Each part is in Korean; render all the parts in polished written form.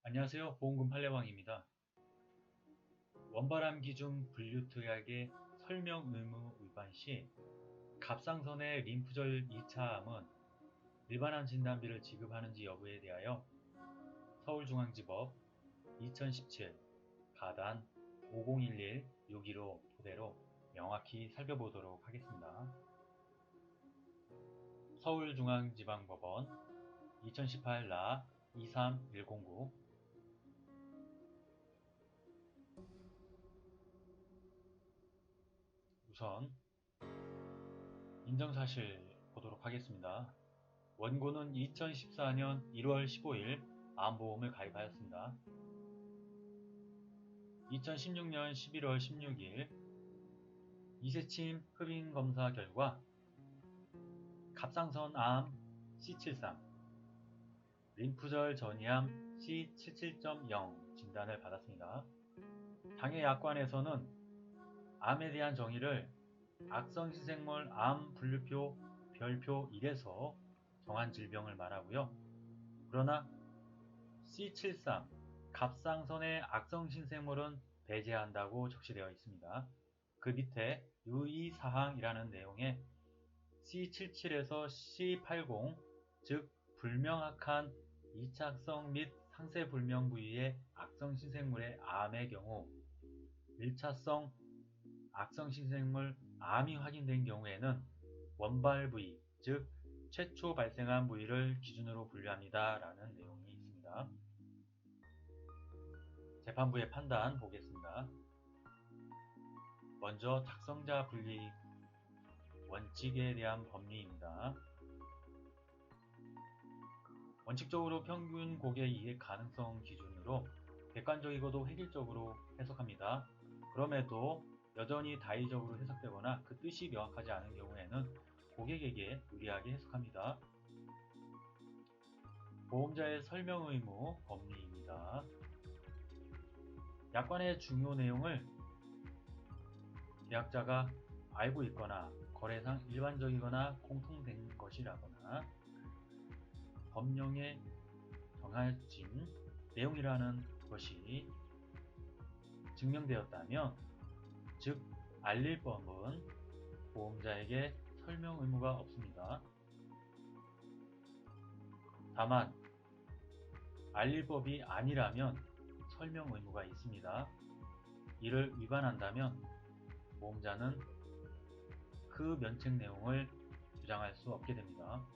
안녕하세요. 보험금 판례왕입니다. 원바람 기준 분류특약의 설명 의무 위반 시 갑상선의 림프절 이차암은 일반암 진단비를 지급하는지 여부에 대하여 서울중앙지법 2017 가단 5011-615 토대로 명확히 살펴보도록 하겠습니다. 서울중앙지방법원 2018 라 23109 우선 인정사실 보도록 하겠습니다. 원고는 2014년 1월 15일 암보험을 가입하였습니다. 2016년 11월 16일 이세침 흡인검사 결과 갑상선암 C73, 림프절 전이암 C77.0 진단을 받았습니다. 당해 약관에서는 암에 대한 정의를 악성신생물 암 분류표 별표 1에서 정한 질병을 말하고요. 그러나 C73 갑상선의 악성신생물은 배제한다고 적시되어 있습니다. 그 밑에 유의사항이라는 내용에 C77에서 C80 즉 불명확한 이착성 및 상세불명 부위의 악성신생물의 암의 경우 1차성 악성신생물 암이 확인된 경우에는 원발 부위 즉 최초 발생한 부위를 기준으로 분류합니다 라는 내용이 있습니다. 재판부의 판단 보겠습니다. 먼저 작성자 분리 원칙에 대한 법리입니다. 원칙적으로 평균 고객 이익 가능성 기준으로 객관적이고도 획일적으로 해석합니다. 그럼에도 여전히 다의적으로 해석되거나 그 뜻이 명확하지 않은 경우에는 고객에게 유리하게 해석합니다. 보험자의 설명 의무 법리입니다. 약관의 중요 내용을 계약자가 알고 있거나 거래상 일반적이거나 공통된 것이라거나 법령에 정해진 내용이라는 것이 증명되었다면 즉 알릴 법은 보험자에게 설명 의무가 없습니다. 다만 알릴 법이 아니라면 설명 의무가 있습니다. 이를 위반한다면 보험자는 그 면책 내용을 주장할 수 없게 됩니다.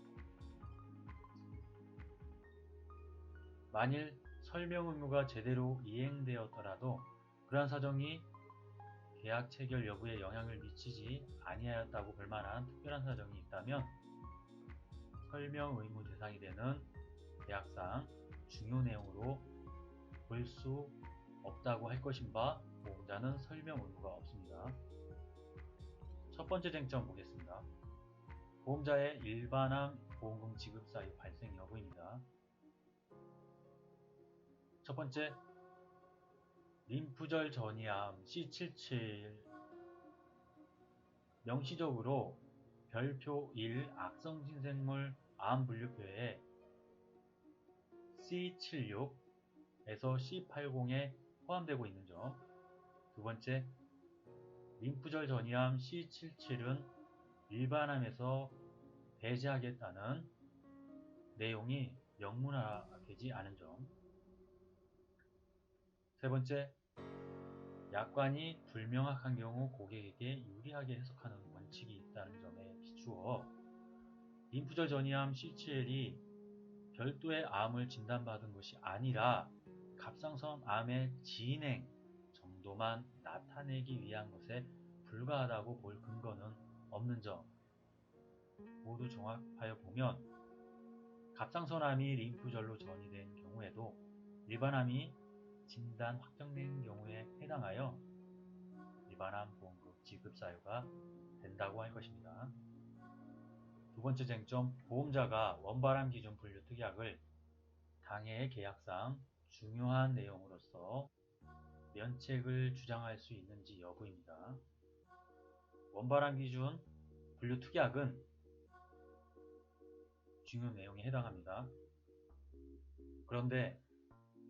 만일 설명 의무가 제대로 이행되었더라도 그러한 사정이 계약 체결 여부에 영향을 미치지 아니하였다고 볼 만한 특별한 사정이 있다면 설명 의무 대상이 되는 계약상 중요 내용으로 볼 수 없다고 할 것인 바 보험자는 설명 의무가 없습니다. 첫 번째 쟁점 보겠습니다. 보험자의 일반암 보험금 지급 사유 발생 여부입니다. 첫 번째, 림프절 전이암 C77 명시적으로 별표 1 악성신생물 암 분류표에 C76에서 C80에 포함되고 있는 점. 두 번째, 림프절 전이암 C77은 일반암에서 배제하겠다는 내용이 명문화되지 않은 점. 세 번째, 약관이 불명확한 경우 고객에게 유리하게 해석하는 원칙이 있다는 점에 비추어 림프절 전이암 C7이 별도의 암을 진단받은 것이 아니라 갑상선 암의 진행 정도만 나타내기 위한 것에 불과하다고 볼 근거는 없는 점 모두 종합하여 보면 갑상선암이 림프절로 전이된 경우에도 일반암이 진단 확정된 경우에 해당하여 일반암 보험금 지급 사유가 된다고 할 것입니다. 두 번째 쟁점, 보험자가 원바람 기준 분류 특약을 당해의 계약상 중요한 내용으로서 면책을 주장할 수 있는지 여부입니다. 원바람 기준 분류 특약은 중요 내용에 해당합니다. 그런데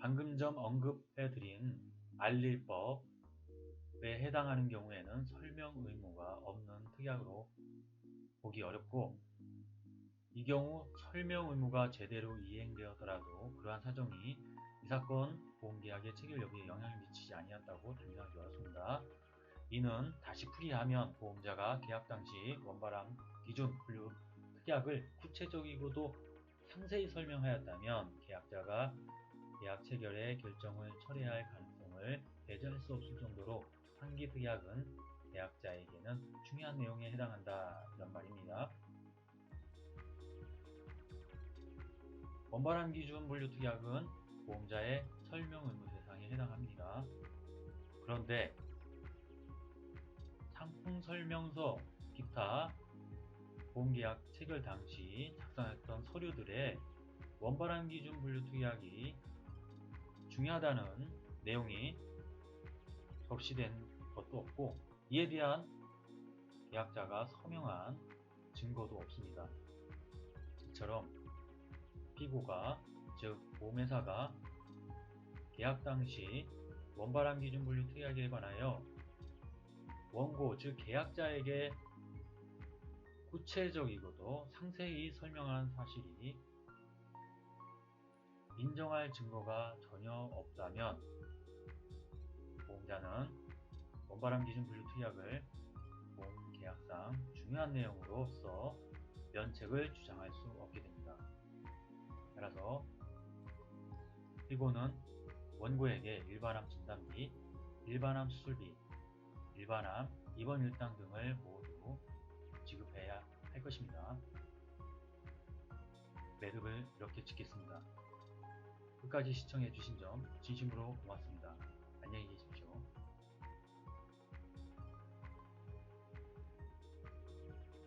방금 전 언급해드린 알릴법에 해당하는 경우에는 설명 의무가 없는 특약으로 보기 어렵고, 이 경우 설명 의무가 제대로 이행되었더라도 그러한 사정이 이 사건 보험계약의 체결 여부에 영향을 미치지 아니한다고 단정하기 어렵습니다. 이는 다시 풀이하면 보험자가 계약 당시 원바람 기준 분류 특약을 구체적이고도 상세히 설명하였다면 계약자가 계약 체결의 결정을 철회할 가능성을 배제할 수 없을 정도로 상기 특약은 계약자에게는 중요한 내용에 해당한다, 이런 말입니다. 원바람 기준 분류 특약은 보험자의 설명 의무 대상에 해당합니다. 그런데 상품 설명서, 기타 보험계약 체결 당시 작성했던 서류들에 원바람 기준 분류 특약이 중요하다는 내용이 적시된 것도 없고, 이에 대한 계약자가 서명한 증거도 없습니다. 이처럼 피고가, 즉 보험회사가 계약 당시 원바람 기준 분류 특약에 관하여 원고, 즉 계약자에게 구체적이고도 상세히 설명한 사실이 인정할 증거가 전혀 없다면 보험자는 원바람 기준 분류 특약을 보험계약상 중요한 내용으로서 면책을 주장할 수 없게 됩니다. 따라서 피고는 원고에게 일반암 진단비, 일반암 수술비, 일반암 입원 일당 등을 모두 지급해야 할 것입니다. 매듭을 이렇게 짓겠습니다. 끝까지 시청해주신 점 진심으로 고맙습니다.